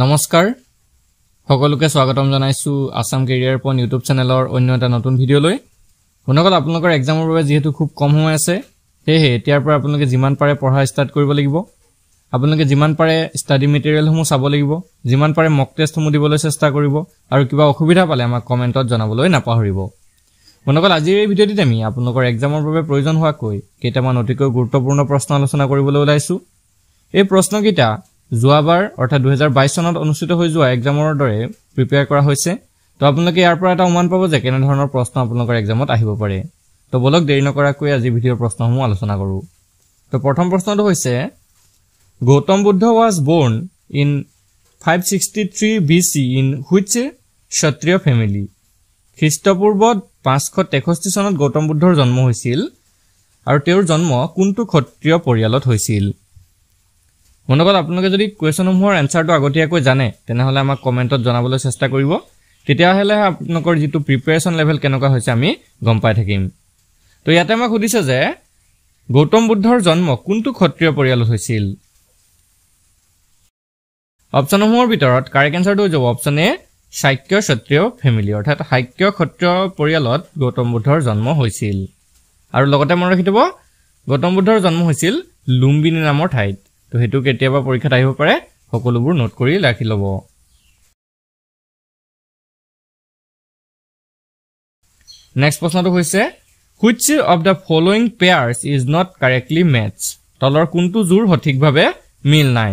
নমস্কাৰ সকলোকে স্বাগতম জনাইছো আসাম কেৰিয়াৰ পন ইউটিউব চেনেলৰ অন্য এটা নতুন ভিডিও লৈ বনকল আপোনালোকৰ এক্সামৰ বাবে যেহেতু খুব কম সময় আছে হেহে এতিয়াৰ পৰা আপোনালোকে যিমান পাৰে পঢ়া ষ্টাৰ্ট কৰিব লাগিব আপোনালোকে যিমান পাৰে ষ্টাডি মেটেৰিয়েলসমূহ চাব লাগিব যিমান পাৰে মক টেষ্টসমূহ দিবলৈ চেষ্টা কৰিব আৰু কিবা অসুবিধা পালে আমাক কমেন্টত জনাবলৈ নাপাহৰিব বনকল আজিৰ এই ভিডিওটিত আমি আপোনালোকৰ এক্সামৰ বাবে প্ৰয়োজন হোৱাকৈ কেইটামান অতিকৈ গুৰুত্বপূৰ্ণ প্ৰশ্ন আলোচনা কৰিবলৈ ওলাইছো এই প্ৰশ্নকেইটা যোৱাবাৰ অৰ্থাৎ 2022 চনত অনুষ্ঠিত হৈ যোৱা এক্সামৰ দৰে প্ৰিপেয়াৰ কৰা হৈছে তো আপোনালোকে ইয়াৰ পৰা এটা অনুমান পাব যে কেনে ধৰণৰ প্ৰশ্ন আপোনালোকৰ এক্সামত আহিব পাৰে তো বলক দেৰি নকৰাকৈ আজি ভিডিওৰ প্ৰশ্নসমূহ আলোচনা কৰো তো প্ৰথম প্ৰশ্নটো হৈছে Gautam Buddha was born in 563 BC in which kshatriya family খ্ৰীষ্টপূৰ্বত 563 চনত গৌতম বুদ্ধৰ জন্ম হৈছিল আৰু তেওঁৰ জন্ম কোনটো ক্ষত্ৰিয় পৰিয়ালত হৈছিল মনকল আপোনালোকে যদি কোৱেশ্যনসমূহৰ এনসাৰটো আগতীয়াকৈ জানে তেনেহলে আমাক কমেন্টত জনাবলৈ চেষ্টা কৰিব তেতিয়া হলে আপোনালোকৰ যেটো প্ৰিপাৰেচন লেভেল কেনেকুৱা হৈছে আমি গম পাই থাকিম তো ইয়াতে আমাক সুধিছে যে গৌতম বুদ্ধৰ জন্ম কোনটো ক্ষত্ৰিয় পৰিয়ালত হৈছিল অপচনসমূহৰ ভিতৰত কাৰেক্ট এনসাৰটো হৈ যাব অপচন এ শাক্য ক্ষত্ৰিয় ফেমিলি অৰ্থাৎ শাক্য ক্ষত্ৰিয় পৰিয়ালত গৌতম বুদ্ধৰ জন্ম হৈছিল আৰু লগতে মনত ৰাখিব গৌতম বুদ্ধৰ জন্ম হৈছিল লুম্বিনী নামৰ ঠাইত তো হেতু কেতিয়াবা পৰীক্ষাত আহিব পাৰে সকলোবোৰ নোট কৰি ৰাখি লব নেক্সট প্ৰশ্নটো হৈছে which of the following pairs is not correctly matched তলৰ কোনটো জোৰ সঠিকভাৱে মিল নাই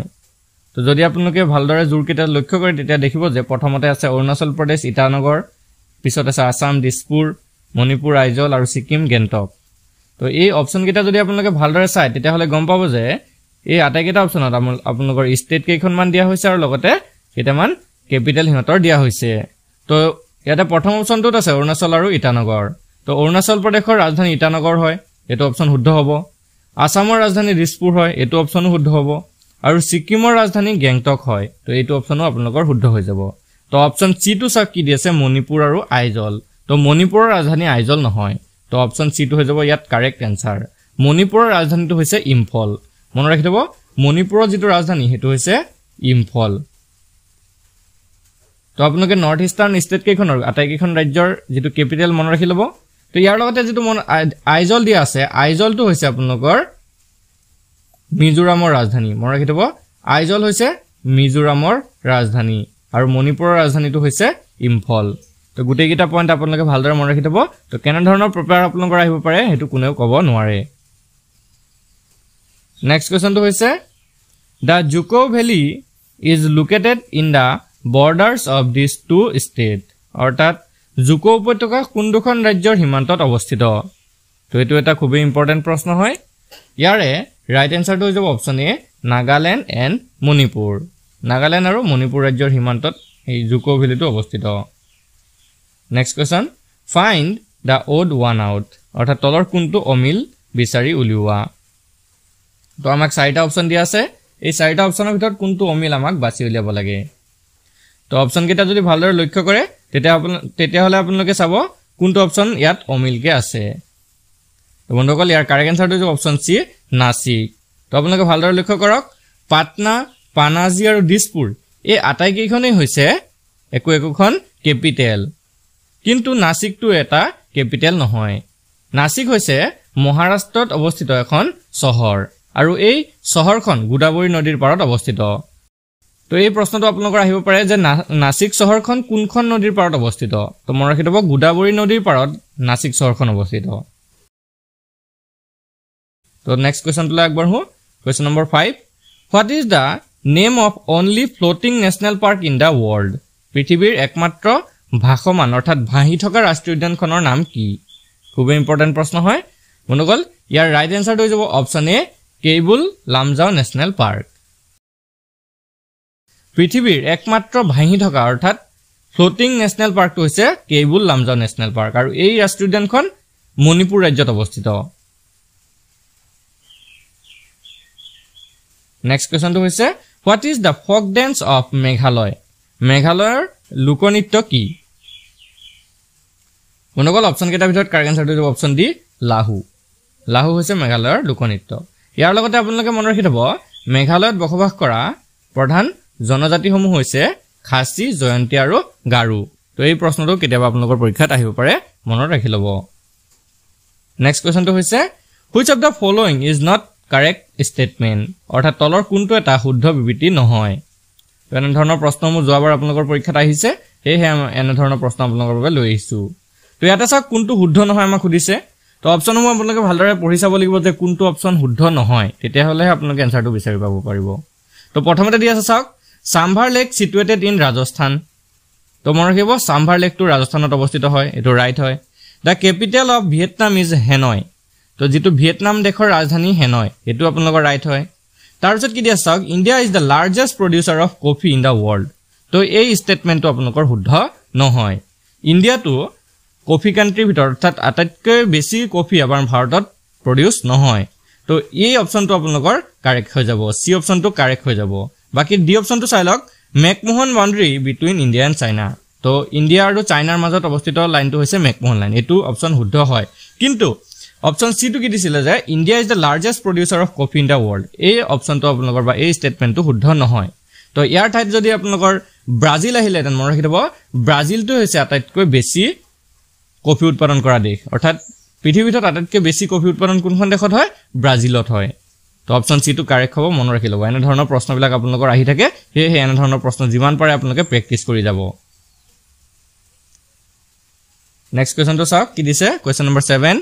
তো যদি আপোনালোকে ভালদৰে জোৰ কেইটা লক্ষ্য কৰে তেতিয়া দেখিব যে প্ৰথমতে আছে অৰুণাচল প্ৰদেশ ইটানগৰ পিছত আছে আসাম দিছপুৰ মণিপুৰ আইজল আৰু সিকিম গেংটক তো এই অপচন কেইটা যদি আপোনালোকে ভালদৰে চাই তেতিয়া হলে গম পাব যে এই আটাইকেইটা অপচনত আপোনালোকৰ ষ্টেট কেইখনমান দিয়া হৈছে আৰু লগতে কেইটামান কেপিটেল হিহঁতৰ দিয়া হৈছে তো ইয়াতে প্ৰথম অপচনটোত আছে অৰুণাচল আৰু ইটানগৰ তো অৰুণাচল প্ৰদেশৰ ৰাজধানী ইটানগৰ হয় এটো অপচন শুদ্ধ হ'ব আসামৰ ৰাজধানী দিছপুৰ হয় এটো অপচনো শুদ্ধ হ'ব আৰু সিকিমৰ ৰাজধানী গেংটক হয় তো এইটো অপচনো আপোনালোকৰ শুদ্ধ হৈ যাব তো অপচন সি টু চাক কি দিছে মণিপুৰ আৰু আইজল তো মণিপুৰৰ ৰাজধানী আইজল নহয় তো অপচন সি টু হৈ যাব ইয়াত কাৰেক্ট এনসাৰ মণিপুৰৰ ৰাজধানীটো হৈছে ইম্ফল মনত ৰাখি থব মণিপুৰৰ যেটো ৰাজধানী হেতু হৈছে ইম্ফল তো আপোনালোকে নৰ্থ ইষ্টাৰ্ণ ষ্টেট কেইখনৰ আটাইকেইখন ৰাজ্যৰ যেটো কেপিটেল মনত ৰাখি লব তো ইয়াৰ লগতে যেটো আইজল দিয়া আছে আইজলটো হৈছে আপোনালোকৰ মিজোৰামৰ ৰাজধানী মনত ৰাখি থব আইজল হৈছে মিজোৰামৰ ৰাজধানী আৰু মণিপুৰৰ ৰাজধানীটো হৈছে ইম্ফল তো গুটেইকেইটা পইণ্ট আপোনালোকে ভালদৰে মনত ৰাখি থব তো কেনে ধৰণৰ প্ৰিপেয়াৰ আপোনালোকৰ আহিব পাৰে হেতু কোনেও ক'ব নোৱাৰে Next question to hoise the Juko Valley is located in the borders of these two states অর্থাৎ জুকো উপত্যকা কোন দুখন ৰাজ্যৰ সীমান্তত অৱস্থিত তো এটো এটা খুব ইম্পৰ্টেন্ট প্ৰশ্ন হয় ইয়াৰে ৰাইট এনসাৰটো হৈ যাব option A Nagaland and Manipur Nagaland আৰু মণিপুৰ ৰাজ্যৰ সীমান্তত এই জুকো ভেলীটো অৱস্থিত next question find the odd one out অৰ্থাৎ তলৰ কোনটো অমিল বিচাৰি উলিওৱা তো আমাক চাৰিটা অপচন দিয়া আছে এই চাৰিটা অপচনৰ ভিতৰত কোনটো অমিল আমাক বাছি উলিয়াব লাগে তো অপচন কেইটা যদি ভালদৰে লক্ষ্য কৰে তেতিয়া হলে আপোনালোকে চাব কোনটো অপচন ইয়াত অমিলকে আছে তো বন্ধুসকল ইয়াৰ কাৰেক্ট এনসাৰটো হৈছে অপচন সি নাসিক তো আপোনালোকে ভালদৰে লক্ষ্য কৰক পাটনা পানাজি আৰু দিছপুৰ এই আটাইকেইখনেই হৈছে একোখন কেপিটেল কিন্তু নাসিকটো এটা কেপিটেল নহয় নাসিক হৈছে মহাৰাষ্ট্ৰত অৱস্থিত এখন চহৰ আৰু এই চহৰখন গোদাবৰী নদীৰ পাৰত অৱস্থিত তো এই প্ৰশ্নটো আপোনালোকৰ আহিব পাৰে যে নাসিক চহৰখন কোনখন নদীৰ পাৰত অৱস্থিত তো মনত ৰাখি থব গোদাবৰী নদীৰ পাৰত নাসিক চহৰখন অৱস্থিত তো নেক্সট কোৱেশ্যনটো আগবঢ়ো question number 5 what is the name of only floating national park in the world পৃথিৱীৰ একমাত্ৰ ভাসমান অৰ্থাৎ ভাহি থকা ৰাষ্ট্ৰীয় উদ্যানখনৰ নাম কি খুব ইম্পৰ্টেন্ট প্ৰশ্ন হয় বন্ধুসকল ইয়াৰ ৰাইট এনসাৰটো হৈ যাব অপচন এ কেবুল লামজাও নেশ্যনেল পাৰ্ক পৃথিৱীৰ একমাত্ৰ ভাহি থকা অৰ্থাৎ ফ্লোটিং নেশ্যনেল পাৰ্কটো হৈছে কেবুল লামজাও নেশ্যনেল পাৰ্ক আৰু এই ৰাষ্ট্ৰীয় উদ্যানখন মণিপুৰ ৰাজ্যত অৱস্থিত নেক্সট কোৱেশ্যনটো হৈছে what is the folk dance of Meghalaya মেঘালয়ৰ লোকনৃত্য কি বন্ধুসকল অপচন কেইটাৰ ভিতৰত কাৰেক্ট এনসাৰটো হ'ব অপচন ডি লাহু লাহু হৈছে মেঘালয়ৰ লোকনৃত্য ইয়াৰ লগতে আপোনালোকে মনত ৰাখি থব মেঘালয়ত বসবাস কৰা প্ৰধান জনজাতিসমূহ হৈছে খাচী, জয়ন্তী আৰু গাৰো। তো এই প্ৰশ্নটো কেতিয়াবা আপোনালোকৰ পৰীক্ষাত আহিব পাৰে, মনত ৰাখি ল'ব। নেক্সট কোৱেশ্চনটো হৈছে which of the following is not correct statement, অৰ্থাৎ তলৰ কোনটো এটা শুদ্ধ বিবৃতি নহয়। তো এনে ধৰণৰ প্ৰশ্নসমূহ যোৱাবাৰ আপোনালোকৰ পৰীক্ষাত আহিছে, সেয়েহে এনে ধৰণৰ প্ৰশ্ন আপোনালোকৰ বাবে লৈ আহিছো। তো ইয়াতে চাওক কোনটো শুদ্ধ নহয় আমাক সুধিছে। তো অপশ্যনসমূহ আপোনালোকে ভালদৰে পঢ়ি চাব লাগিব যে কোনটো অপশ্যন শুদ্ধ নহয়, তেতিয়াহ'লেহে আপোনালোকে এনচাৰটো বিচাৰি পাব পাৰিব। তো প্ৰথমতে দি আছে চাওক চাম্ভাৰ লেক চিটুৱেটেড ইন ৰাজস্থান। তো মনত ৰাখিব চাম্ভাৰ লেকটো ৰাজস্থানত অৱস্থিত হয়, এইটো ৰাইট হয়। The capital of Vietnam is হেনয়। তো যিটো ভিয়েটনাম দেশৰ ৰাজধানী হেনয়, এইটো আপোনালোকৰ ৰাইট হয়। তাৰপিছত কি দিয়া চাওক India is the largest producer of coffee in the world. তো এই ষ্টেটমেণ্টটো আপোনালোকৰ শুদ্ধ নহয়। ইণ্ডিয়াটো কফি কাণ্ট্ৰিৰ ভিতৰত অৰ্থাৎ আটাইতকৈ বেছি কফি আমাৰ ভাৰতত প্ৰডিউচ নহয়। তো এই অপশ্যনটো আপোনালোকৰ কাৰেক্ট হৈ যাব, চি অপশ্যনটো কাৰেক্ট হৈ যাব। বাকী ডি অপশ্যনটো চাই লওক McMahon boundary between India and China. তো ইণ্ডিয়া আৰু চাইনাৰ মাজত অৱস্থিত লাইনটো হৈছে মেকমোহন লাইন, এইটো অপশ্যন শুদ্ধ হয়। কিন্তু অপশ্যন চিটো কি দিছিলে যে India is the largest producer of coffee in the world, এই অপশ্যনটো আপোনালোকৰ বা এই ষ্টেটমেণ্টটো শুদ্ধ নহয়। তো ইয়াৰ ঠাইত যদি আপোনালোকৰ ব্ৰাজিল আহিলেহেঁতেন মনত ৰাখি থ'ব ব্ৰাজিলটো হৈছে আটাইতকৈ বেছি কফি উৎপাদন কৰা দেশ, অৰ্থাৎ পৃথিৱীৰ ভিতৰত আটাইতকৈ বেছি কফি উৎপাদন কোনখন দেশত হয়? ব্ৰাজিলত হয়। তো অপশ্যন চিটো কাৰেক্ট হ'ব, মনত ৰাখি ল'ব। এনেধৰণৰ প্ৰশ্নবিলাক আপোনালোকৰ আহি থাকে, সেয়েহে এনেধৰণৰ প্ৰশ্ন যিমান পাৰে আপোনালোকে প্ৰেক্টিচ কৰি যাব। নেক্সট কুৱেশ্যনটো চাওক কি দিছে, question number 7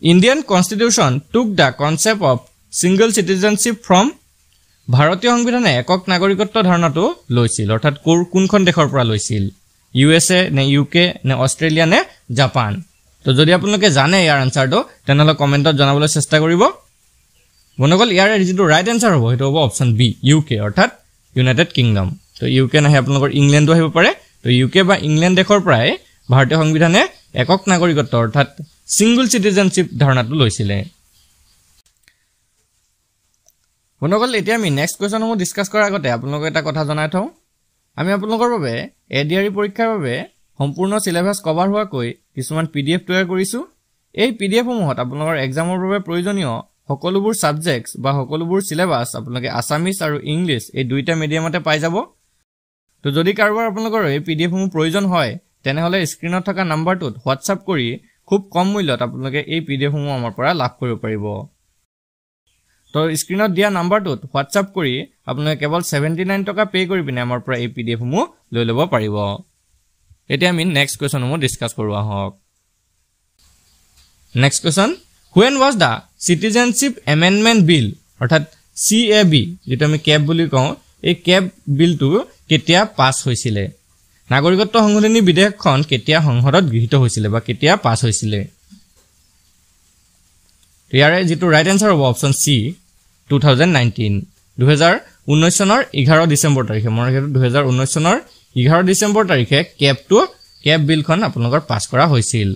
Indian constitution took the concept of single citizenship from. ভাৰতীয় সংবিধানে একক নাগৰিকত্ব ধাৰণাটো লৈছিল, অৰ্থাৎ কোনখন দেশৰ পৰা লৈছিল? USA নে UK নে অষ্ট্ৰেলিয়া নে জাপান? তো যদি আপোনালোকে জানে ইয়াৰ আনচাৰটো তেনেহ'লে কমেণ্টত জনাবলৈ চেষ্টা কৰিব। বন্ধুসকল ইয়াৰ যিটো ৰাইট এনচাৰ হ'ব সেইটো হ'ব অপশ্যন বি UK, অৰ্থাৎ ইউনাইটেড কিংডম। তো UK নাহে আপোনালোকৰ ইংলেণ্ডো আহিব পাৰে। তো UK বা ইংলেণ্ড দেশৰ পৰাই ভাৰতীয় সংবিধানে একক নাগৰিকত্ব অৰ্থাৎ ছিংগল চিটিজেনশ্বিপ ধাৰণাটো লৈছিলে। বন্ধুসকল এতিয়া আমি নেক্সট কুৱেশ্যনসমূহ ডিছকাছ কৰাৰ আগতে আপোনালোকক এটা কথা জনাই থওঁ, আমি আপোনালোকৰ বাবে ADRE পৰীক্ষাৰ বাবে সম্পূৰ্ণ চিলেবাছ কভাৰ হোৱাকৈ কিছুমান PDF তৈয়াৰ কৰিছোঁ। এই PDF সমূহত আপোনালোকৰ এক্সামৰ বাবে প্ৰয়োজনীয় সকলোবোৰ ছাবজেক্টছ বা সকলোবোৰ চিলেবাছ আপোনালোকে আছামিজ আৰু ইংলিছ এই দুইটা মিডিয়ামতে পাই যাব। তো যদি কাৰোবাৰ আপোনালোকৰ এই PDF সমূহ প্ৰয়োজন হয় তেনেহ'লে স্ক্ৰীণত থকা নাম্বাৰটোত হোৱাটছআপ কৰি খুব কম মূল্যত আপোনালোকে এই PDF সমূহ আমাৰ পৰা লাভ কৰিব পাৰিব। তো স্ক্ৰীণত দিয়া নাম্বাৰটোত হোৱাটছআপ কৰি আপোনালোকে কেৱল 79 টকা পে' কৰি পিনে আমাৰ পৰা এই PDF সমূহ লৈ ল'ব পাৰিব। এতিয়া আমি নেক্সট কুৱেশ্যনসমূহ ডিছকাছ কৰোঁ আহক। Next question when was the citizenship amendment bill, অৰ্থাৎ CAB যিটো আমি কেব বুলি কওঁ, এই কেব বিলটো কেতিয়া পাছ হৈছিলে? নাগৰিকত্ব সংশোধনী বিধেয়কখন কেতিয়া সংসদত গৃহীত হৈছিলে বা কেতিয়া পাছ হৈছিলে? ইয়াৰে যিটো ৰাইট এনচাৰ হ'ব অপশ্যন চি 2019 চনৰ 11 ডিচেম্বৰ তাৰিখে। মনত ৰাখিব 2019 চনৰ 11 ডিচেম্বৰ তাৰিখে কেব বিলখন আপোনালোকৰ পাছ কৰা হৈছিল।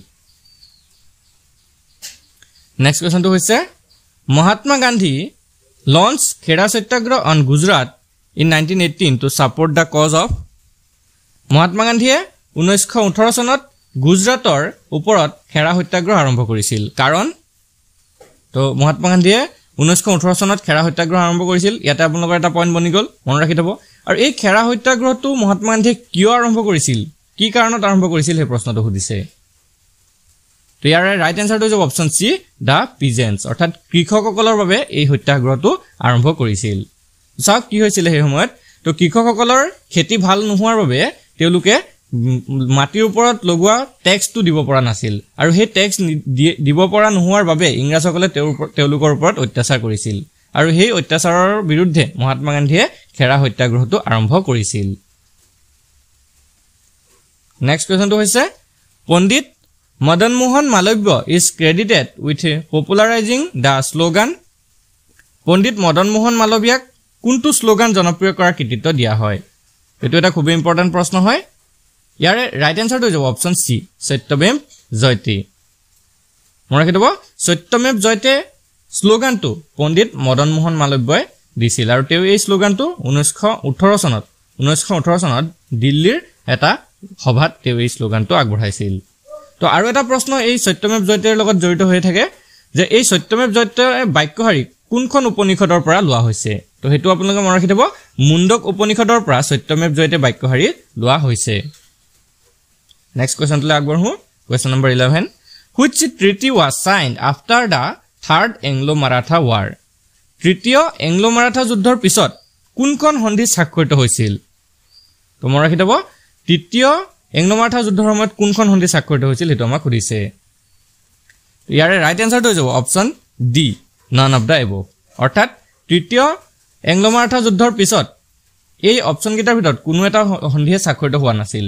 নেক্সট কুৱেশ্যনটো হৈছে Mahatma Gandhi launch Kheda Satyagraha on Gujarat in 1918 to support the cause of. Mahatma গান্ধীয়ে 1918 চনত গুজৰাটৰ ওপৰত খেৰা সত্যাগ্ৰহ আৰম্ভ কৰিছিল। কাৰণ তো মহাত্মা গান্ধীয়ে 1918 চনত খেৰা সত্যাগ্ৰহ আৰম্ভ কৰিছিল। ইয়াতে আপোনালোকৰ এটা পইণ্ট বনি গ'ল, মনত ৰাখি থ'ব। আৰু এই খেৰা সত্যাগ্ৰহটো মহাত্মা গান্ধীয়ে কিয় আৰম্ভ কৰিছিল, কি কাৰণত আৰম্ভ কৰিছিল সেই প্ৰশ্নটো সুধিছে। তো ইয়াৰে ৰাইট এনচাৰটো হ'ব অপশ্যন চি দ্য পিজেণ্টছ, অৰ্থাৎ কৃষকসকলৰ বাবে এই সত্যাগ্ৰহটো আৰম্ভ কৰিছিল। চাওক কি হৈছিলে সেই সময়ত। তো কৃষকসকলৰ খেতি ভাল নোহোৱাৰ বাবে তেওঁলোকে মাটিৰ ওপৰত লগোৱা টেক্সটো দিব পৰা নাছিল, আৰু সেই টেক্স দিব পৰা নোহোৱাৰ বাবে ইংৰাজসকলে তেওঁলোকৰ ওপৰত অত্যাচাৰ কৰিছিল, আৰু সেই অত্যাচাৰৰ বিৰুদ্ধে মহাত্মা গান্ধীয়ে খেৰা সত্যাগ্ৰহটো আৰম্ভ কৰিছিল। নেক্সট কুৱেশ্যনটো হৈছে Pandit Madan Mohan Malaviya is credited with popularising the slogan. Pandit Madan Mohan মালব্যাক কোনটো শ্লোগান জনপ্ৰিয় কৰাৰ কৃতিত্ব দিয়া হয়? এইটো এটা খুবেই ইম্পৰ্টেণ্ট প্ৰশ্ন হয়। ইয়াৰে ৰাইট এনচাৰটো হৈ যাব অপশ্যন চি সত্যমেৱ জয়তে। মনত ৰাখি থ'ব সত্যমেৱ জয়তে শ্লোগানটো পণ্ডিত মদন মোহন মালব্যই দিছিল, আৰু তেওঁ এই শ্লোগানটো 1918 চনত দিল্লীৰ এটা সভাত তেওঁ এই শ্লোগানটো আগবঢ়াইছিল। তো আৰু এটা প্ৰশ্ন এই সত্যমেৱ জয়তেৰ লগত জড়িত হৈ থাকে যে এই সত্যমেৱ জয়তে বাক্যশাৰী কোনখন উপনিষদৰ পৰা লোৱা হৈছে তো হেতু আপোনালোকে মনত ৰাখিব মুণ্ডক উপনিষদৰ পৰা সত্যমেৱ জয়তে বাক্যশাৰী লোৱা হৈছে নেক্সট কোৱেশ্চনটো আগবঢ়ো question number 11 which treaty was signed after the third Anglo-Maratha war তৃতীয় এংলো-মাৰাঠা যুদ্ধৰ পিছত কোনখন সন্ধি স্বাক্ষৰিত হৈছিল তো মনত ৰাখিব তৃতীয় এংলো-মাৰাঠা যুদ্ধৰ সময়ত কোনখন সন্ধি স্বাক্ষৰিত হৈছিল হেতু আমাক সুধিছে ইয়াৰে ৰাইট আনসাৰটো হৈ যাব option D none of the above অৰ্থাৎ তৃতীয় এংলো-মাৰাঠা যুদ্ধৰ পিছত এই অপচন কিটাৰ ভিতৰত কোনো এটা সন্ধিয়ে স্বাক্ষৰিত হোৱা নাছিল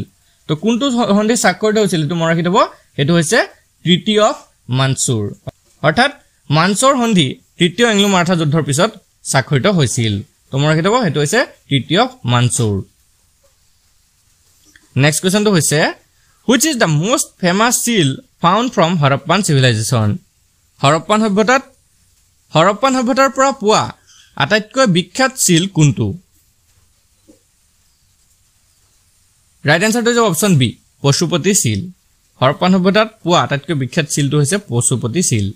তো কোনটো সন্ধি স্বাক্ষৰিত হৈছিল এটো মনত ৰাখিব এটো হৈছে ট্ৰিটি অফ মানচুৰ অৰ্থাৎ মানচুৰ সন্ধি তৃতীয় এংলো-মাৰাঠা যুদ্ধৰ পিছত স্বাক্ষৰিত হৈছিল তো মনত ৰাখিব এটো হৈছে ট্ৰিটি অফ মানচুৰ নেক্সট কোৱেশ্চনটো হৈছে which is the most famous seal found from Harappan civilization Harappan সভ্যতাৰ পৰা পোৱা আটাইতকৈ বিখ্যাত seal কোনটো ৰাইট আনসাৰটো হৈছে option B Pashupati seal Harappan সভ্যতাত পোৱা আটাইতকৈ বিখ্যাত sealটো হৈছে পশুপতি seal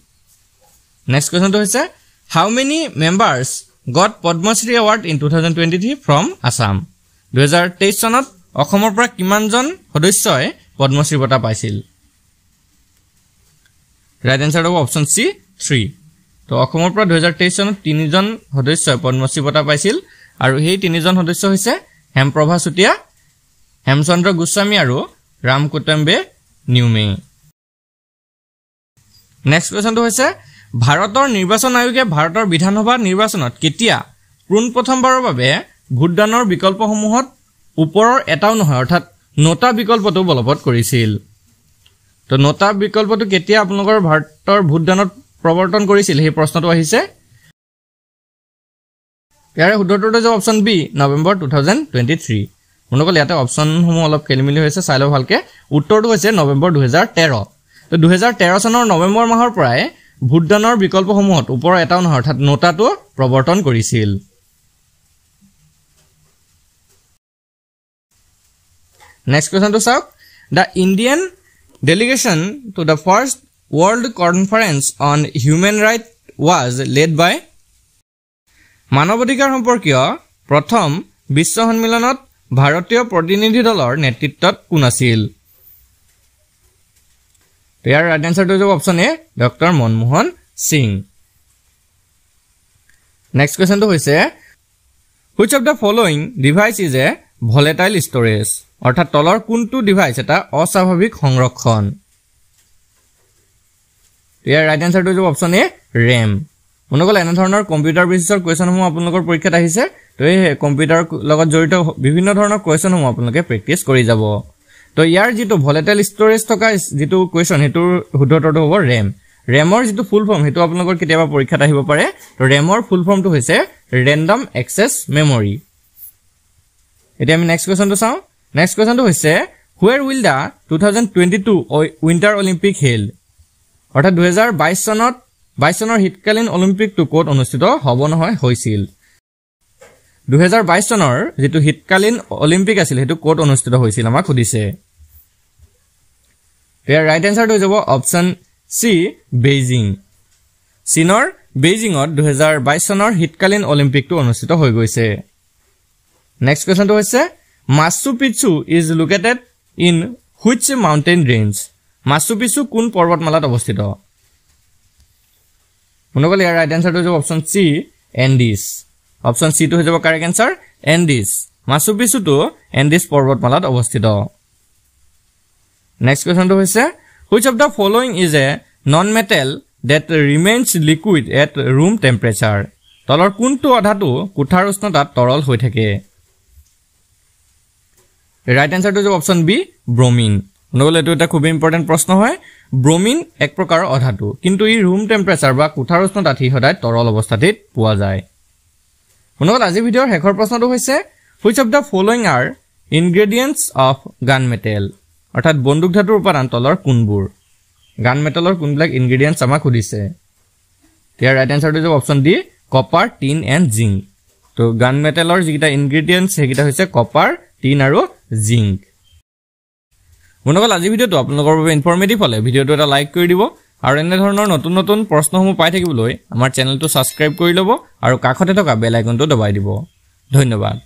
নেক্সট কোৱেশ্চনটো হৈছে how many members got Padma Shri award in 2023 from Assam 2023 চনত অসমৰ পৰা কিমানজন সদস্যই পদ্মশ্ৰী বঁটা পাইছিল ৰাইট আনসাৰ হ'ব অপচন সি 3 তো অসমৰ পৰা 2023 চনত 3 জন সদস্যই পদ্মশ্ৰী বঁটা পাইছিল আৰু এই 3 জন সদস্য হৈছে হেমপ্ৰভা চুটিয়া হেমচন্দ্ৰ গোস্বামী আৰু ৰাম কুটম্বে নিউমে নেক্সট কোৱেশ্চনটো হৈছে ভাৰতৰ নিৰ্বাচন আয়োগে ভাৰতৰ বিধানসভা নিৰ্বাচনত কেতিয়া প্ৰথমবাৰৰ বাবে ভোটদানৰ বিকল্পসমূহত ওপৰৰ এটাও নহয় অৰ্থাৎ নটা বিকল্পটো বলবৎ কৰিছিল তো নটা বিকল্পটো কেতিয়া আপোনালোকৰ ভাৰতৰ ভোটদানত প্ৰৱৰ্তন কৰিছিল এই প্ৰশ্নটো আহিছে ইয়াৰে উত্তৰটো হৈছে অপচন বি নৱেম্বৰ 2023 মনকল ইয়াতে অপচনসমূহ অলপ খেলিমেলি হৈছে চাই লও ভালকে উত্তৰটো হৈছে নৱেম্বৰ 2013 তো 2013 চনৰ নৱেম্বৰ মাহৰ পৰাই ভোটদানৰ বিকল্পসমূহত ওপৰৰ এটাও নহয় অৰ্থাৎ নটাটো প্ৰৱৰ্তন কৰিছিল Next question to Sauk. The Indian delegation to the first World Conference on Human Rights was led by মানৱাধিকাৰ সম্পৰ্কীয় প্ৰথম বিশ্ব সন্মিলনত ভাৰতীয় প্ৰতিনিধি দলৰ নেতৃত্বত কোন আছিল ইয়াৰ ৰাইট আনসাৰটো হ'ব অপচন এ ডক্টৰ মনমোহন সিং নেক্সট কোৱেশ্চনটো হৈছে which of the following device is a volatile storage অৰ্থাৎ তলৰ কোনটো ডিভাইস এটা অস্বাভাৱিক সংৰক্ষণ ইয়াৰ ৰাইট আনসাৰটো হ'ব অপচন এ RAM মনকল এনে ধৰণৰ কম্পিউটাৰ বেচিছৰ কোৱেশ্চনসমূহ আপোনালোকৰ পৰীক্ষাত আহিছে তো এই কম্পিউটাৰ লগত জড়িত বিভিন্ন ধৰণৰ কোৱেশ্চনসমূহ আপোনালোকে প্ৰেক্টিস কৰি যাব তো ইয়াৰ যেটো ভলেটাইল ষ্টৰেজ থকা যেটো কোৱেশ্চন হেতুৰ উত্তৰটো হ'ব RAM ৰ যেটো ফুল ফৰ্ম হেতু আপোনালোকৰ কেতিয়াবা পৰীক্ষাত আহিব পাৰে তো RAM ৰ ফুল ফৰ্মটো হৈছে ৰেন্ডম এক্সেছ মেমৰি এতিয়া আমি নেক্সট কোৱেশ্চনটো চাও Next question to হৈছে where will the 2022 Winter Olympic held অৰ্থাৎ 2022 চনৰ শীতকালীন অলিম্পিকটো কোত অনুষ্ঠিত হ'ব নহয় হৈছিল 2022 চনৰ যেটো শীতকালীন অলিম্পিক আছিল হেতু কোত অনুষ্ঠিত হৈছিল আমাক সুধিছে ইয়াৰ ৰাইট আনসাৰটো হৈ যাব অপচন সি বেইজিং চীনৰ বেইজিঙত 2022 চনৰ শীতকালীন অলিম্পিকটো অনুষ্ঠিত হৈ গৈছে নেক্সট কোৱেশ্চনটো হৈছে Machu Picchu is located in which mountain range? Machu Picchu কোন পৰ্বতমালাত অৱস্থিত? মনকল ইয়াৰ ৰাইট আনসাৰটো হ'ব অপচন সি এন্ডিছ অপচন সি টো হৈ যাব কাৰেক্ট আনসাৰ এন্ডিছ Machu Picchu টো এন্ডিছ পৰ্বতমালাত অৱস্থিত নেক্সট কোৱেশ্চনটো হৈছে which of the following is a non-metal that remains liquid at room temperature? তলৰ কোনটো অধাতু কোঠাৰ উষ্ণতাত তৰল হৈ থাকে ৰাইট আনসাৰটো হ'ব অপচন বি ব্ৰোমিন নগলে এটো এটা খুব ইম্পৰ্টেন্ট প্ৰশ্ন হয় ব্ৰোমিন এক প্ৰকাৰৰ অধাতু কিন্তু ই ৰুম টেম্পাৰেচাৰ বা কোঠাৰ উষ্ণতাত হি সদায় তৰল অৱস্থাত পোৱা যায় নগলে আজি ভিডিওৰ শেষৰ প্ৰশ্নটো হৈছে which of the following are ingredients of gunmetal অৰ্থাৎ বন্দুক ধাতুৰ উপাদান তলৰ কোনবোৰ gunmetalৰ কোনবিলাক ইনগ্ৰেডিয়েন্টছ আমাক সুধিছে ইয়াৰ ৰাইট আনসাৰটো হ'ব option D copper tin and zinc তো gunmetalৰ যিটা ইনগ্ৰেডিয়েন্টছ হেকিটা হৈছে কপাৰ টিন আৰু জিংক মনকল আজি ভিডিওটো আপোনালোকৰ বাবে ইনফৰমেটিভ হলে ভিডিওটো এটা লাইক কৰি দিব আৰু এনে ধৰণৰ নতুন নতুন প্ৰশ্নসমূহ পাই থাকিবলৈ আমাৰ চেনেলটো ছাবস্ক্ৰাইব কৰি ল'ব আৰু কাষতে থকা বেল আইকনটো দবাই দিব। ধন্যবাদ।